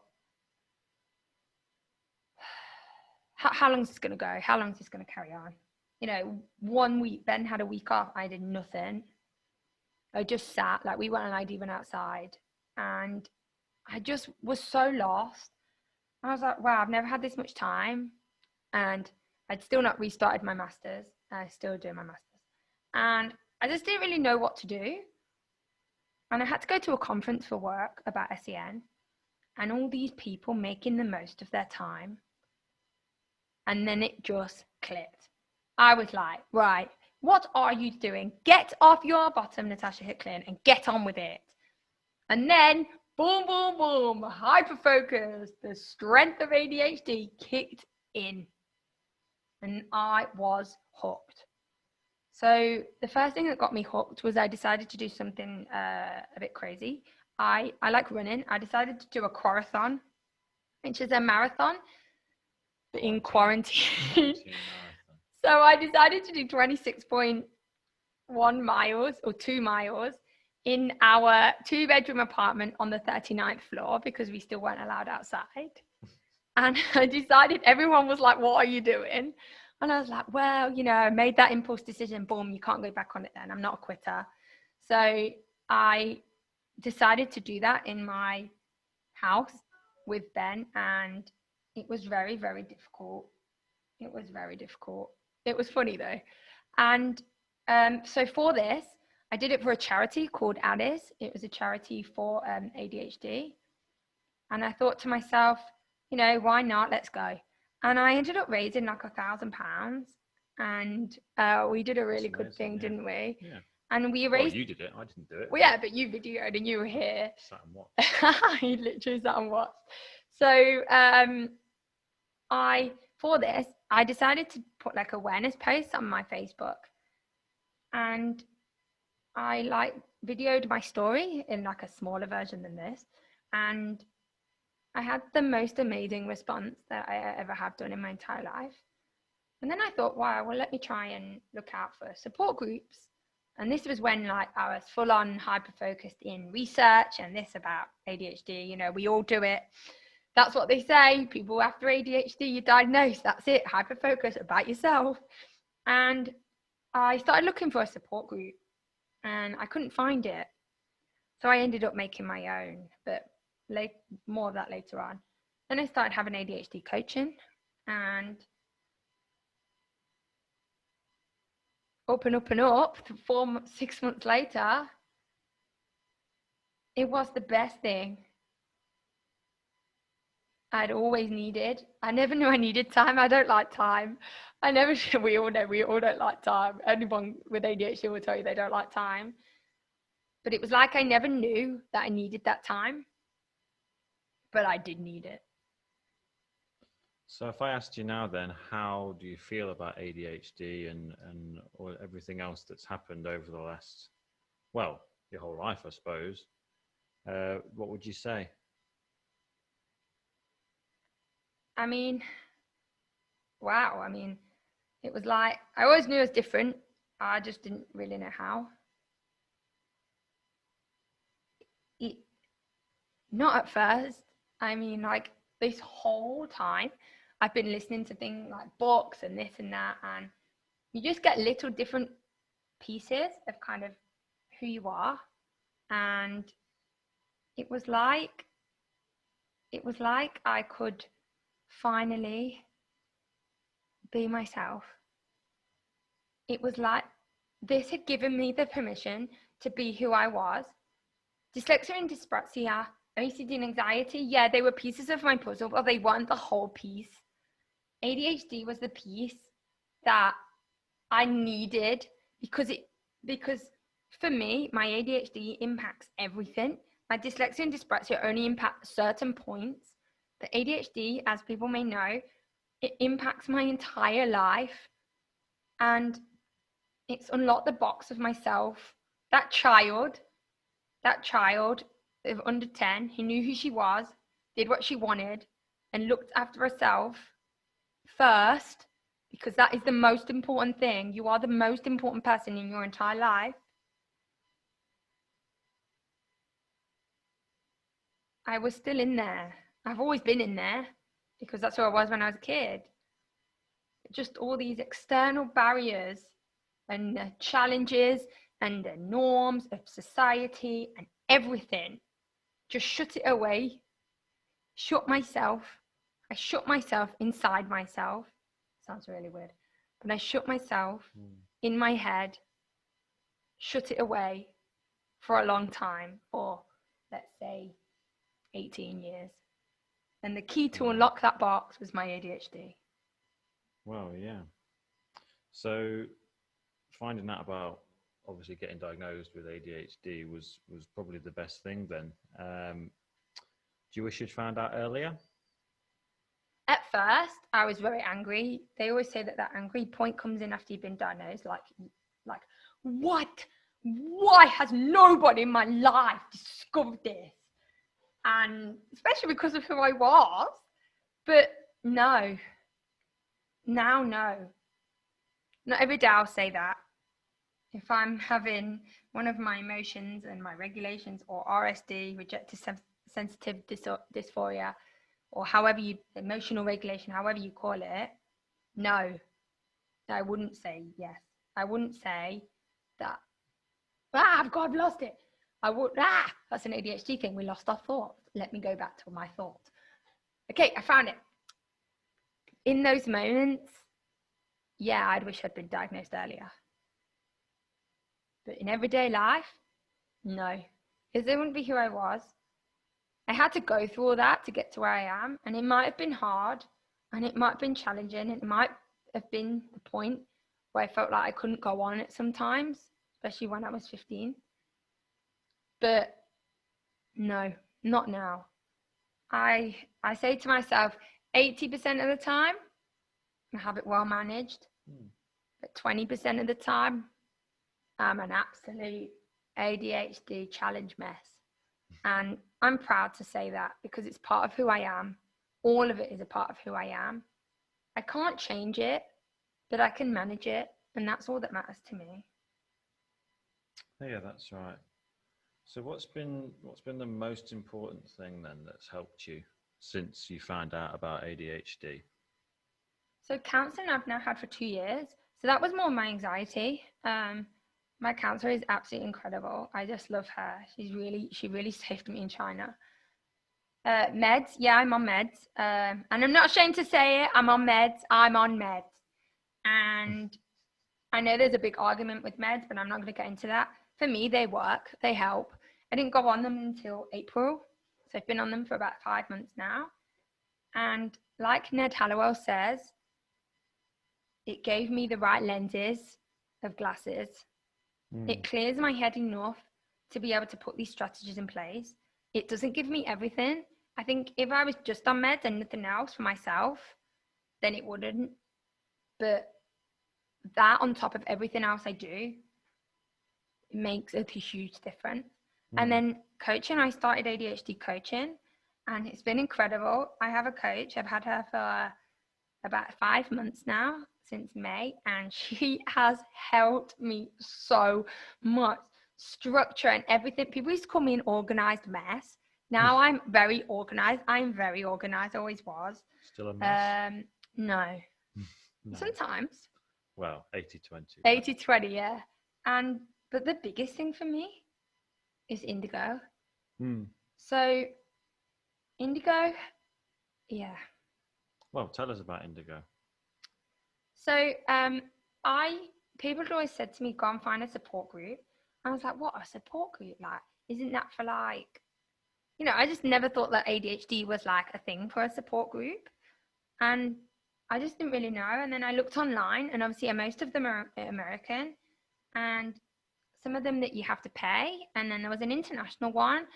how long is this going to go? How long is this going to carry on? You know, 1 week, Ben had a week off. I did nothing. I just sat, like we went outside, and I just was so lost. I was like, wow, I've never had this much time. And I'd still not restarted my master's. I still doing my master's. And I just didn't really know what to do. And I had to go to a conference for work about SEN, and all these people making the most of their time. And then it just clicked. I was like, right, what are you doing? Get off your bottom, Natasha Hickling, and get on with it. And then, boom, boom, boom, hyperfocus, the strength of ADHD kicked in. And I was hooked. So the first thing that got me hooked was I decided to do something a bit crazy. I like running. I decided to do a quarantine, which is a marathon, but in quarantine. So I decided to do 26.1 miles or 2 miles in our 2-bedroom apartment on the 39th floor, because we still weren't allowed outside. And I decided, everyone was like, what are you doing? And I was like, well, you know, I made that impulse decision. Boom, you can't go back on it then. I'm not a quitter. So I decided to do that in my house with Ben, and it was very, very difficult. It was very difficult. It was funny though. And so for this, I did it for a charity called Adhd. It was a charity for ADHD. And I thought to myself, you know, why not? Let's go. And I ended up raising like £1,000. And we did a really good thing, didn't we? Yeah. And we raised... Well, you did it. I didn't do it. Well, yeah, but you videoed and you were here. Sat and watched. You literally sat and watched. So for this, I decided to put like awareness posts on my Facebook. And I like videoed my story in like a smaller version than this. And I had the most amazing response that I ever have done in my entire life. And then I thought, wow, well, let me try and look out for support groups. And this was when like I was full on hyper focused in research and this about ADHD. You know, we all do it. That's what they say. People after ADHD, you're diagnosed. That's it. Hyper focus about yourself. And I started looking for a support group and I couldn't find it. So I ended up making my own, but more of that later on. Then I started having ADHD coaching, and up and up and up, 6 months later, it was the best thing I'd always needed. I never knew I needed time. I don't like time. We all know we all don't like time. Anyone with ADHD will tell you they don't like time. But it was like I never knew that I needed that time. But I did need it. So if I asked you now then, how do you feel about ADHD and or everything else that's happened over the last, well, your whole life, I suppose? what would you say? I mean, wow. I mean, it was like, I always knew it was different. I just didn't really know how. Not at first. I mean, like this whole time, I've been listening to things like books and this and that, and you just get little different pieces of kind of who you are. And it was like I could finally be myself. It was like this had given me the permission to be who I was. Dyslexia and dyspraxia, OCD and anxiety, yeah, they were pieces of my puzzle, but they weren't the whole piece. ADHD was the piece that I needed because for me, my ADHD impacts everything. My dyslexia and dyspraxia only impact certain points. But ADHD, as people may know, it impacts my entire life. And it's unlocked the box of myself. That child of under 10 who knew who she was, did what she wanted, and looked after herself first, because that is the most important thing. You are the most important person in your entire life. I was still in there. I've always been in there because that's who I was when I was a kid. Just all these external barriers and the challenges and the norms of society and everything just shut it away. I shut myself inside myself. Sounds really weird, but I shut myself in my head, shut it away for a long time, for let's say 18 years. And the key to unlock that box was my ADHD. Well, yeah. So finding out about obviously getting diagnosed with ADHD was probably the best thing then. Do you wish you'd found out earlier? At first, I was very angry. They always say that angry point comes in after you've been diagnosed. Like, what? Why has nobody in my life discovered this? And especially because of who I was. But no. Now, no. Not every day I'll say that. If I'm having one of my emotions and my regulations, or RSD, rejective sensitive dysphoria, or however you, emotional regulation, however you call it, no, I wouldn't say yes. I wouldn't say that, I've lost it. That's an ADHD thing. We lost our thoughts. Let me go back to my thoughts. Okay, I found it. In those moments, yeah, I'd wish I'd been diagnosed earlier. But in everyday life, no, because it wouldn't be who I was. I had to go through all that to get to where I am, and it might have been hard, and it might have been challenging, and it might have been the point where I felt like I couldn't go on it sometimes, especially when I was 15. But no, not now. I say to myself, 80% of the time, I have it well managed, but 20% of the time, I'm an absolute ADHD challenge mess. And I'm proud to say that because it's part of who I am. All of it is a part of who I am. I can't change it, but I can manage it. And that's all that matters to me. Yeah, that's right. So what's been the most important thing then that's helped you since you found out about ADHD? So counselling I've now had for 2 years. So that was more my anxiety. My counsellor is absolutely incredible. I just love her. She really saved me in China. Meds, yeah, I'm on meds. And I'm not ashamed to say it, I'm on meds. And I know there's a big argument with meds, but I'm not going to get into that. For me, they work, they help. I didn't go on them until April. So I've been on them for about 5 months now. And like Ned Hallowell says, it gave me the right lenses of glasses. It clears my head enough to be able to put these strategies in place. It doesn't give me everything. I think if I was just on meds and nothing else for myself, then it wouldn't. But that on top of everything else I do, it makes a huge difference. And then coaching, I started ADHD coaching, and it's been incredible. I have a coach. I've had her for about 5 months now, since May, and she has helped me so much. Structure and everything. People used to call me an organized mess. Now I'm very organized. I'm very organized. Always was. Still a mess? No. No. Sometimes. Well, 80-20. 80-20, yeah. But the biggest thing for me is Indigo. So Indigo, yeah. Well, tell us about Indigo. So people had always said to me, go and find a support group. I was like, what, a support group? Like, isn't that for like, I just never thought that ADHD was like a thing for a support group. And I just didn't really know. And then I looked online, and obviously most of them are American, and some of them that you have to pay. And then there was an international one,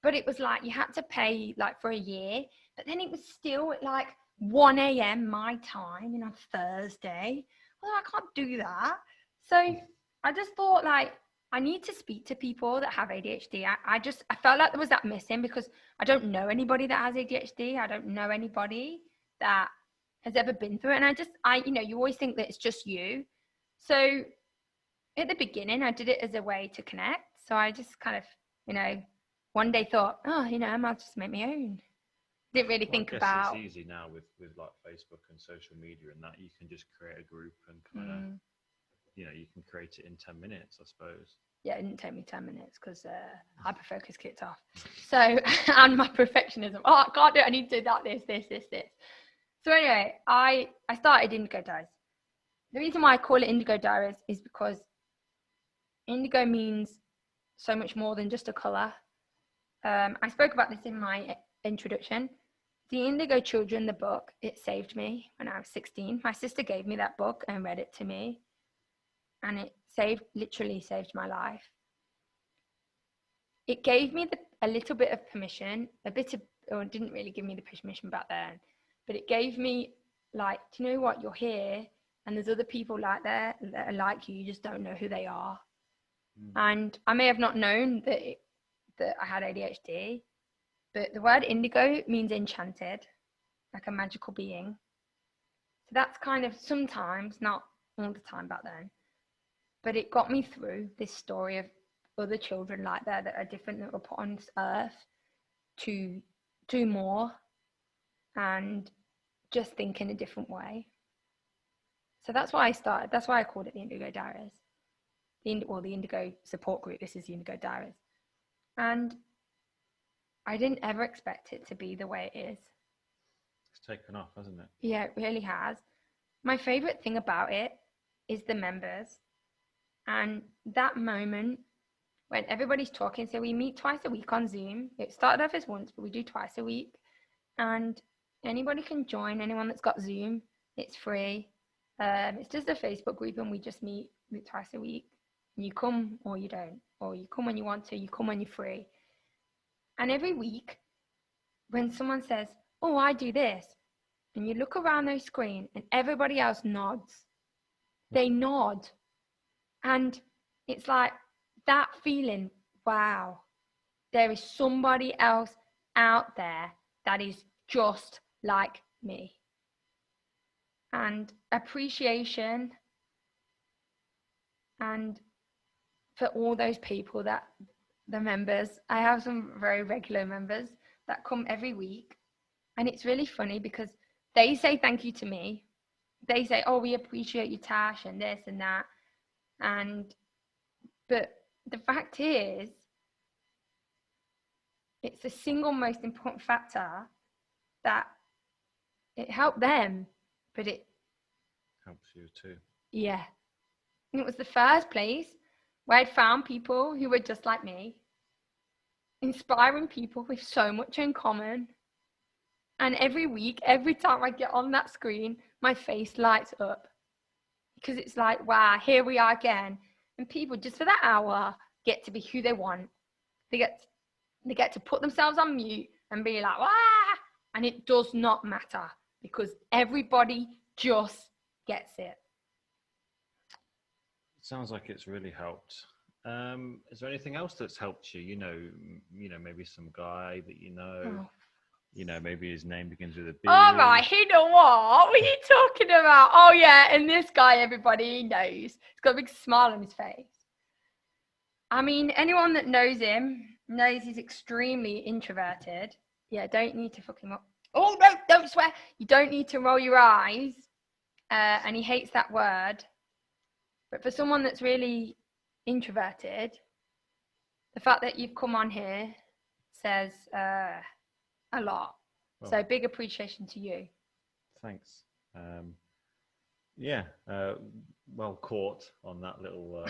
but it was like you had to pay like for a year, but then it was still at like 1 a.m. my time, on Thursday. Well, I can't do that. So I just thought, like, I need to speak to people that have ADHD. I felt like there was that missing, because I don't know anybody that has ADHD. I don't know anybody that has ever been through it. And you always think that it's just you. So at the beginning, I did it as a way to connect. So I just kind of, one day thought, I might just make my own. Didn't really think about. It's easy now with like Facebook and social media and that. You can just create a group and kind of, you can create it in 10 minutes, I suppose. Yeah, it didn't take me 10 minutes because hyperfocus kicked off. So, and my perfectionism. Oh, I can't do it. I need to do that, this. So anyway, I started Indigo Diaries. The reason why I call it Indigo Diaries is because indigo means so much more than just a color. I spoke about this in my introduction. The Indigo Children, the book, it saved me when I was 16. My sister gave me that book and read it to me, and it literally saved my life. It gave me a little bit of permission, it didn't really give me the permission back then, but it gave me, like, do you know what, you're here, and there's other people like there that are like you just don't know who they are. And I may have not known that I had ADHD, but the word indigo means enchanted, like a magical being. So that's kind of sometimes, not all the time back then, but it got me through this story of other children like that are different, that were put on this earth to do more and just think in a different way. So that's why I started. That's why I called it the Indigo Diaries. The Indigo support group. This is the Indigo Diaries. And I didn't ever expect it to be the way it is. It's taken off, hasn't it? Yeah, it really has. My favorite thing about it is the members. And that moment when everybody's talking, so we meet twice a week on Zoom. It started off as once, but we do twice a week. And anybody can join, anyone that's got Zoom. It's free. It's just a Facebook group, and we just meet twice a week. And you come or you don't, or you come when you want to, you come when you're free. And every week, when someone says, oh, I do this, and you look around their screen and everybody else nods, they nod. And it's like that feeling, wow, there is somebody else out there that is just like me. And appreciation, and for all those people that the members, I have some very regular members that come every week, and it's really funny because they say thank you to me. They say, oh, we appreciate you, Tash, and this and that. But the fact is, it's the single most important factor that it helped them, but it helps you too. Yeah. And it was the first place where I'd found people who were just like me, inspiring people with so much in common. And every week, every time I get on that screen, my face lights up, because it's like, wow, here we are again. And people just for that hour get to be who they want. They get to put themselves on mute and be like, wow. And it does not matter, because everybody just gets it. It sounds like it's really helped Is there anything else that's helped you? Maybe some guy that maybe his name begins with a B. All right, you know what? What are you talking about? Oh yeah, and this guy, everybody knows. He's got a big smile on his face. I mean, anyone that knows him knows he's extremely introverted. Yeah, don't need to fuck him up. Oh no, don't swear. You don't need to roll your eyes. And he hates that word. But for someone that's really introverted, the fact that you've come on here says a lot. Well, so big appreciation to you. Thanks. Well caught on that little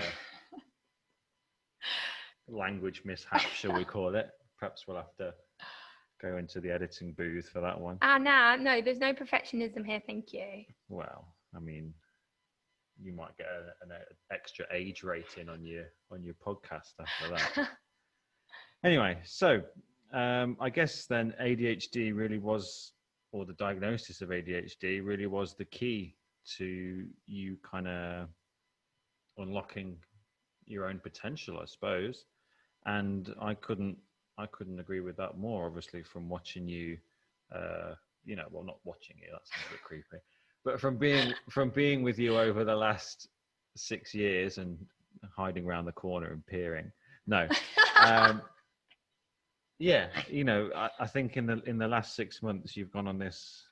language mishap, shall we call it. Perhaps we'll have to go into the editing booth for that one. No, there's no perfectionism here, thank you. Well, I mean, you might get an extra age rating on your podcast after that. Anyway, so I guess then ADHD really was, or the diagnosis of ADHD really was the key to you kind of unlocking your own potential, I suppose. And I couldn't agree with that more, obviously, from watching you, well, not watching you, that's a bit creepy, but from being with you over the last 6 years and hiding around the corner and peering. No. I think in the last 6 months you've gone on this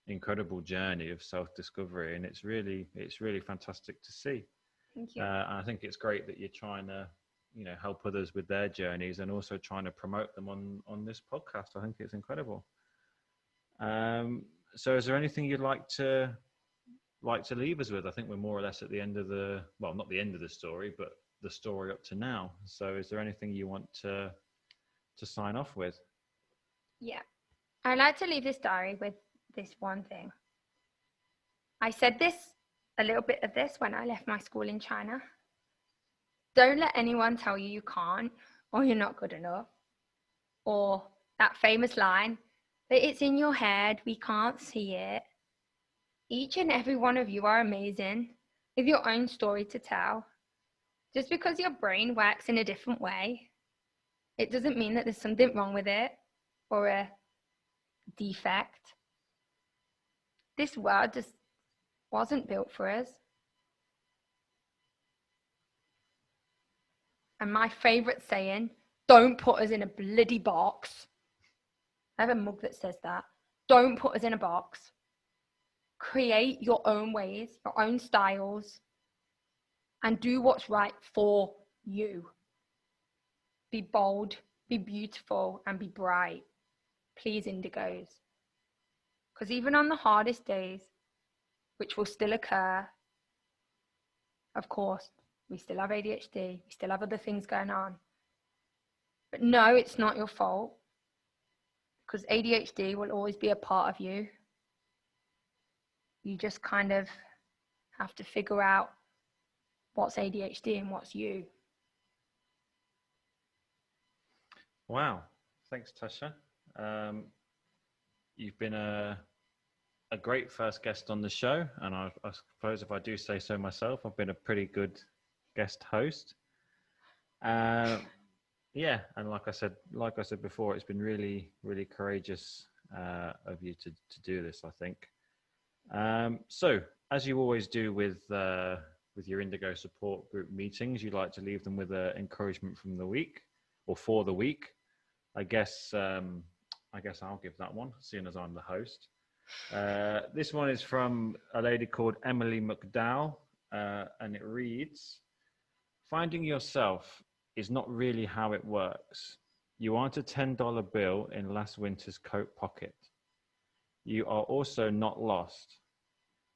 incredible journey of self-discovery, and it's really fantastic to see. Thank you. And I think it's great that you're trying to help others with their journeys and also trying to promote them on this podcast. I think it's incredible. So is there anything you'd like to leave us with? I think we're more or less at the end of not the end of the story, but the story up to now. So is there anything you want to sign off with? Yeah, I'd like to leave this diary with this one thing. I said a little bit of this when I left my school in China. Don't let anyone tell you can't, or you're not good enough, or that famous line that it's in your head, we can't see it. Each and every one of you are amazing with your own story to tell. Just because your brain works in a different way, it doesn't mean that there's something wrong with it or a defect. This world just wasn't built for us. And my favourite saying, don't put us in a bloody box. I have a mug that says that. Don't put us in a box. Create your own ways, your own styles, and do what's right for you. Be bold, be beautiful, and be bright. Please, Indigos. Because even on the hardest days, which will still occur, of course, we still have ADHD, we still have other things going on. But no, it's not your fault, because ADHD will always be a part of you. You just kind of have to figure out what's ADHD and what's you. Wow. Thanks, Tasha. You've been a great first guest on the show, and I suppose if I do say so myself, I've been a pretty good guest host. Yeah, and like I said before, it's been really, really courageous of you to do this, I think. So, as you always do with your Indigo support group meetings, you like to leave them with an encouragement from the week or for the week. I guess I'll give that one, seeing as I'm the host. This one is from a lady called Emily McDowell, and it reads, "Finding yourself is not really how it works. You aren't a $10 bill in last winter's coat pocket. You are also not lost.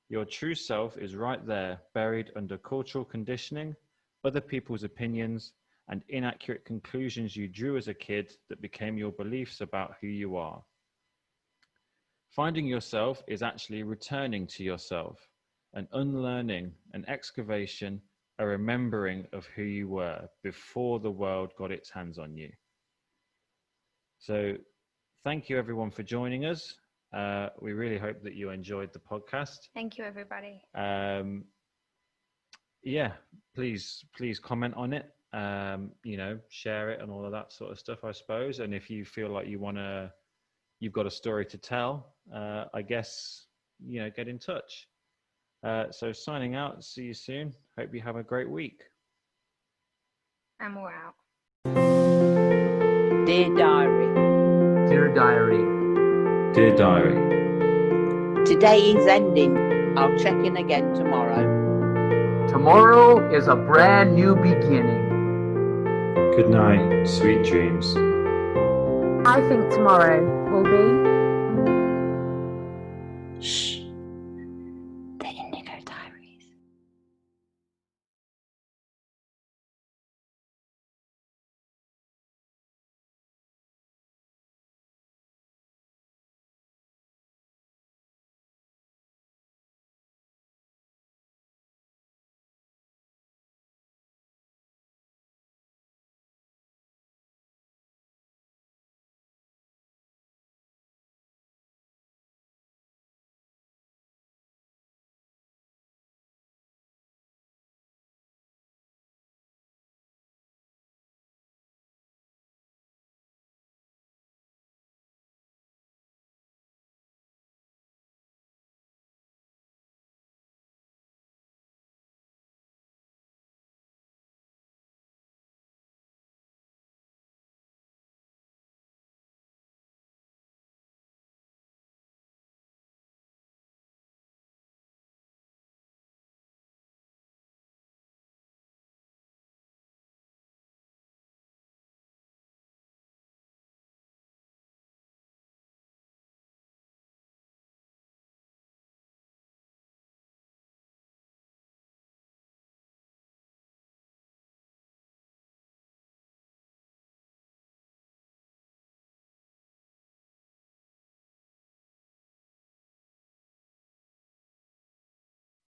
Your true self is right there, buried under cultural conditioning, other people's opinions, and inaccurate conclusions you drew as a kid that became your beliefs about who you are. Finding yourself is actually returning to yourself, an unlearning, an excavation, a remembering of who you were before the world got its hands on you." So thank you everyone for joining us. We really hope that you enjoyed the podcast. Thank you, everybody. Yeah, please comment on it. share it and all of that sort of stuff, I suppose. And if you feel like you've got a story to tell, I guess, get in touch. So signing out, see you soon. Hope you have a great week. And we're out. Dear Diary. Dear Diary. Dear Diary. Today is ending. I'll check in again tomorrow. Tomorrow is a brand new beginning. Good night, sweet dreams. I think tomorrow will be... Shh.